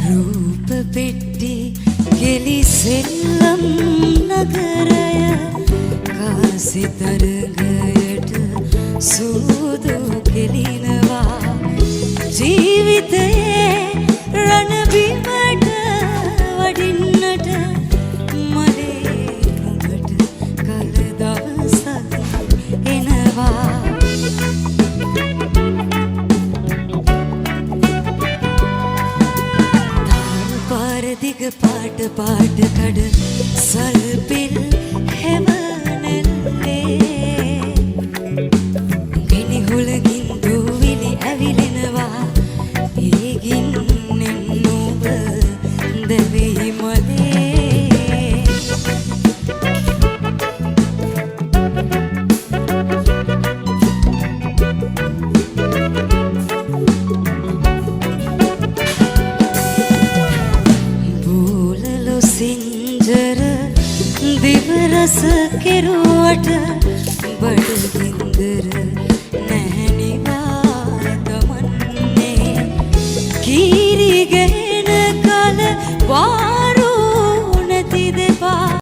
රූප පෙට්ටි ගෙලි සෙල්ලම් නගරය කාසි තරගයට සූදු කෙලිනවා ජීවිතයේ රණබිමට වඩින්නට මලේ නුඹට කල දවසක් එනවා දිග පාට පාට කඩ සල්පිල් හැමනෙල්ලේ ගිනිහුලකින් දූවිලි ඇවිලෙනවා ඒගින්නෙන් නුඹ දැවෙයි මලේ සිංජර දිවරස කෙරුවට බඩගින්දර නැහැනිවා දමන්නේ කීරිගෙන කල වා